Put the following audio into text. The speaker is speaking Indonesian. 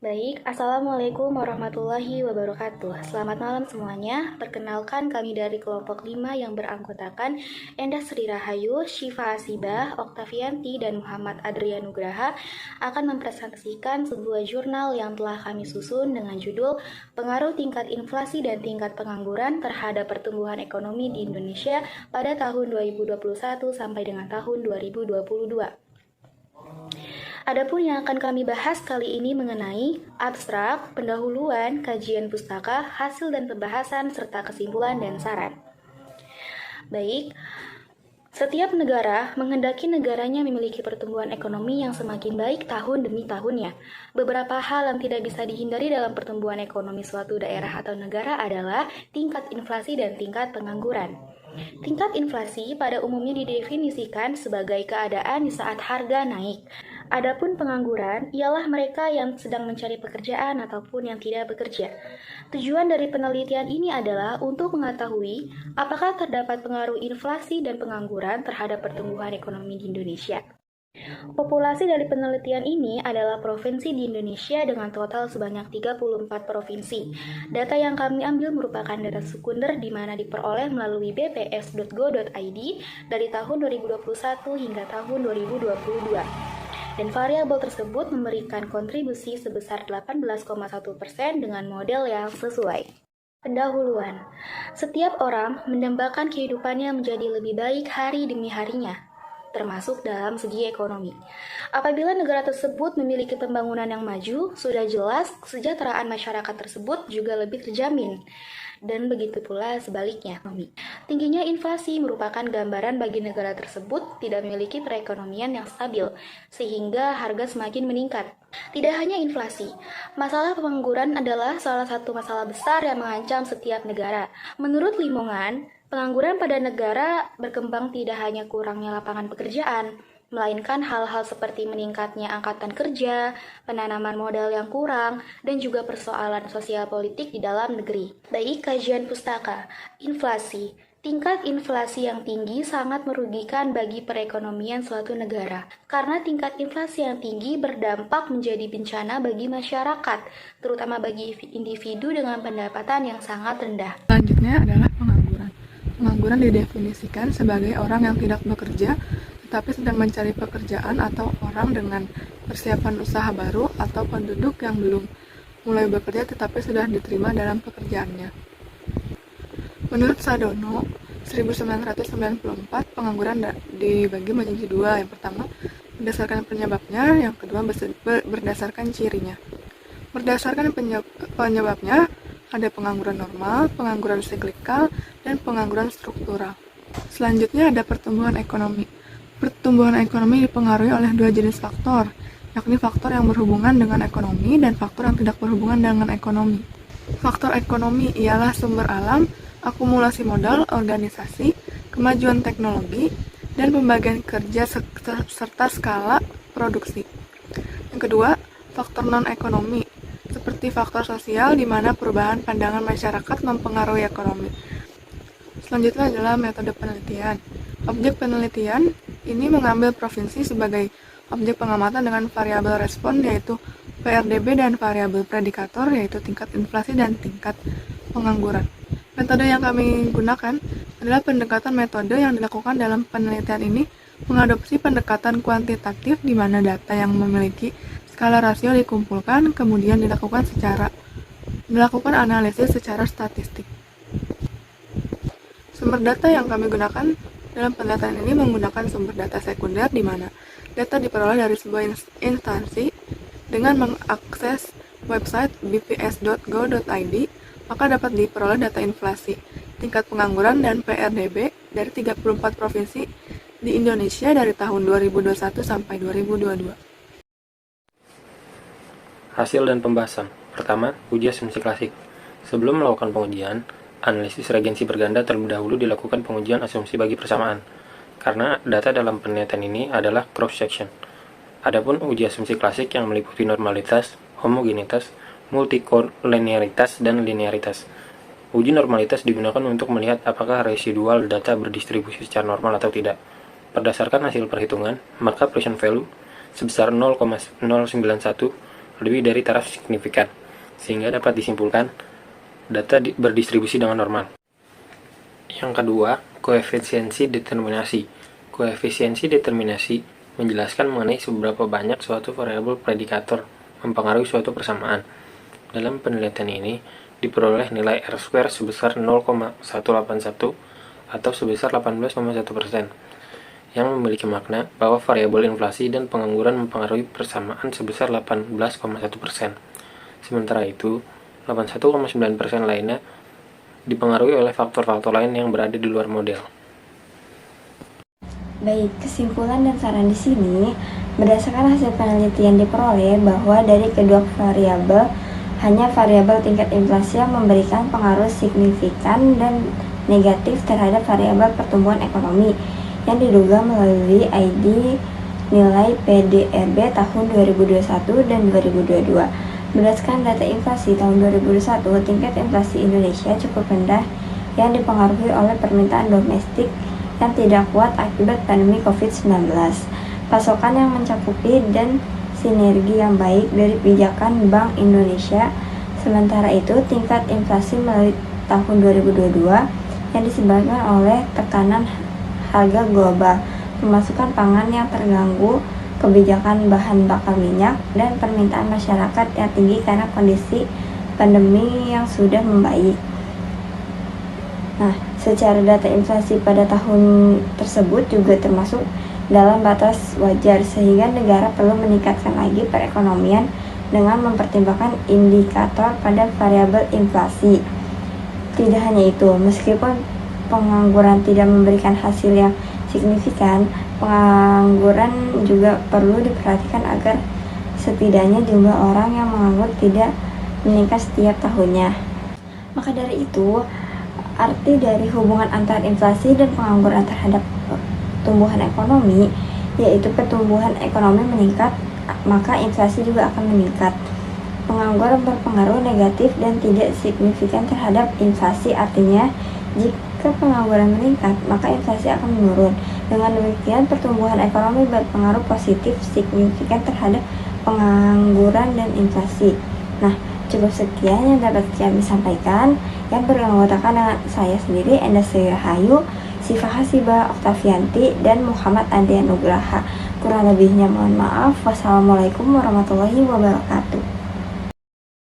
Baik, Assalamualaikum warahmatullahi wabarakatuh. Selamat malam semuanya. Perkenalkan kami dari kelompok 5 yang beranggotakan Endah Sri Rahayu, Syifa Asibah, Oktavianti, dan Muhammad Adrian Nugraha akan mempresentasikan sebuah jurnal yang telah kami susun dengan judul Pengaruh Tingkat Inflasi dan Tingkat Pengangguran Terhadap Pertumbuhan Ekonomi di Indonesia pada tahun 2021 sampai dengan tahun 2022. Adapun yang akan kami bahas kali ini mengenai abstrak, pendahuluan, kajian pustaka, hasil dan pembahasan, serta kesimpulan dan saran. Baik, setiap negara menghendaki negaranya memiliki pertumbuhan ekonomi yang semakin baik tahun demi tahunnya. Beberapa hal yang tidak bisa dihindari dalam pertumbuhan ekonomi suatu daerah atau negara adalah tingkat inflasi dan tingkat pengangguran. Tingkat inflasi pada umumnya didefinisikan sebagai keadaan di saat harga naik. Adapun pengangguran ialah mereka yang sedang mencari pekerjaan ataupun yang tidak bekerja. Tujuan dari penelitian ini adalah untuk mengetahui apakah terdapat pengaruh inflasi dan pengangguran terhadap pertumbuhan ekonomi di Indonesia. Populasi dari penelitian ini adalah provinsi di Indonesia dengan total sebanyak 34 provinsi. Data yang kami ambil merupakan data sekunder di mana diperoleh melalui bps.go.id dari tahun 2021 hingga tahun 2022. Dan variabel tersebut memberikan kontribusi sebesar 18,1% dengan model yang sesuai. Pendahuluan. Setiap orang mendambakan kehidupannya menjadi lebih baik hari demi harinya, termasuk dalam segi ekonomi. Apabila negara tersebut memiliki pembangunan yang maju, sudah jelas kesejahteraan masyarakat tersebut juga lebih terjamin. Dan begitu pula sebaliknya. Tingginya inflasi merupakan gambaran bagi negara tersebut tidak memiliki perekonomian yang stabil, sehingga harga semakin meningkat. Tidak hanya inflasi, masalah pengangguran adalah salah satu masalah besar yang mengancam setiap negara. Menurut Limongan, pengangguran pada negara berkembang tidak hanya kurangnya lapangan pekerjaan, melainkan hal-hal seperti meningkatnya angkatan kerja, penanaman modal yang kurang, dan juga persoalan sosial politik di dalam negeri. Baik kajian pustaka, inflasi. Tingkat inflasi yang tinggi sangat merugikan bagi perekonomian suatu negara, karena tingkat inflasi yang tinggi berdampak menjadi bencana bagi masyarakat, terutama bagi individu dengan pendapatan yang sangat rendah. Selanjutnya adalah pengangguran. Pengangguran didefinisikan sebagai orang yang tidak bekerja tetapi sedang mencari pekerjaan atau orang dengan persiapan usaha baru atau penduduk yang belum mulai bekerja tetapi sudah diterima dalam pekerjaannya. Menurut Sadono, 1994 pengangguran dibagi menjadi dua. Yang pertama, berdasarkan penyebabnya, yang kedua berdasarkan cirinya. Berdasarkan penyebabnya, ada pengangguran normal, pengangguran siklikal, dan pengangguran struktural. Selanjutnya ada pertumbuhan ekonomi. Pertumbuhan ekonomi dipengaruhi oleh dua jenis faktor, yakni faktor yang berhubungan dengan ekonomi dan faktor yang tidak berhubungan dengan ekonomi. Faktor ekonomi ialah sumber alam, akumulasi modal, organisasi, kemajuan teknologi, dan pembagian kerja serta skala produksi. Yang kedua, faktor non-ekonomi, seperti faktor sosial di mana perubahan pandangan masyarakat mempengaruhi ekonomi. Selanjutnya adalah metode penelitian. Objek penelitian ini mengambil provinsi sebagai objek pengamatan dengan variabel respon yaitu PRDB dan variabel predikator yaitu tingkat inflasi dan tingkat pengangguran. Metode yang kami gunakan adalah pendekatan metode yang dilakukan dalam penelitian ini mengadopsi pendekatan kuantitatif di mana data yang memiliki skala rasio dikumpulkan kemudian dilakukan analisis secara statistik. Sumber data yang kami gunakan dalam penelitian ini menggunakan sumber data sekunder di mana data diperoleh dari sebuah instansi dengan mengakses website bps.go.id, maka dapat diperoleh data inflasi, tingkat pengangguran, dan PRDB dari 34 provinsi di Indonesia dari tahun 2021 sampai 2022. Hasil dan pembahasan. Pertama, uji asumsi klasik. Sebelum melakukan pengujian, analisis regensi berganda terlebih dahulu dilakukan pengujian asumsi bagi persamaan, karena data dalam penelitian ini adalah cross-section. Adapun uji asumsi klasik yang meliputi normalitas, homogenitas, multikolinearitas, dan linearitas. Uji normalitas digunakan untuk melihat apakah residual data berdistribusi secara normal atau tidak. Berdasarkan hasil perhitungan, maka present value sebesar 0,091 lebih dari taraf signifikan, sehingga dapat disimpulkan data berdistribusi dengan normal. Yang kedua, koefisiensi determinasi. Koefisiensi determinasi menjelaskan mengenai seberapa banyak suatu variabel predikator mempengaruhi suatu persamaan. Dalam penelitian ini, diperoleh nilai R² sebesar 0,181 atau sebesar 18,1%, yang memiliki makna bahwa variabel inflasi dan pengangguran mempengaruhi persamaan sebesar 18,1%. Sementara itu, 81,9% lainnya dipengaruhi oleh faktor-faktor lain yang berada di luar model. Baik, kesimpulan dan saran di sini berdasarkan hasil penelitian diperoleh bahwa dari kedua variabel hanya variabel tingkat inflasi yang memberikan pengaruh signifikan dan negatif terhadap variabel pertumbuhan ekonomi yang diduga melalui ID nilai PDRB tahun 2021 dan 2022. Berdasarkan data inflasi tahun 2021, tingkat inflasi Indonesia cukup rendah yang dipengaruhi oleh permintaan domestik yang tidak kuat akibat pandemi COVID-19, pasokan yang mencakupi dan sinergi yang baik dari kebijakan Bank Indonesia. Sementara itu, tingkat inflasi melalui tahun 2022 yang disebabkan oleh tekanan harga global, pemasukan pangan yang terganggu, kebijakan bahan bakar minyak, dan permintaan masyarakat yang tinggi karena kondisi pandemi yang sudah membaik. Nah, secara data inflasi pada tahun tersebut juga termasuk dalam batas wajar, sehingga negara perlu meningkatkan lagi perekonomian dengan mempertimbangkan indikator pada variabel inflasi. Tidak hanya itu, meskipun pengangguran tidak memberikan hasil yang signifikan, pengangguran juga perlu diperhatikan agar setidaknya jumlah orang yang menganggur tidak meningkat setiap tahunnya. Maka dari itu, arti dari hubungan antara inflasi dan pengangguran terhadap pertumbuhan ekonomi, yaitu pertumbuhan ekonomi meningkat, maka inflasi juga akan meningkat. Pengangguran berpengaruh negatif dan tidak signifikan terhadap inflasi, artinya jika pengangguran meningkat, maka inflasi akan menurun. Dengan demikian, pertumbuhan ekonomi berpengaruh positif signifikan terhadap pengangguran dan inflasi. Nah, cukup sekian yang dapat kami sampaikan, yang beranggotakan dengan saya sendiri, Endasri Rahayu, Siva Hasiba Oktavianti, dan Muhammad Andi Nugraha. Kurang lebihnya mohon maaf. Wassalamualaikum warahmatullahi wabarakatuh.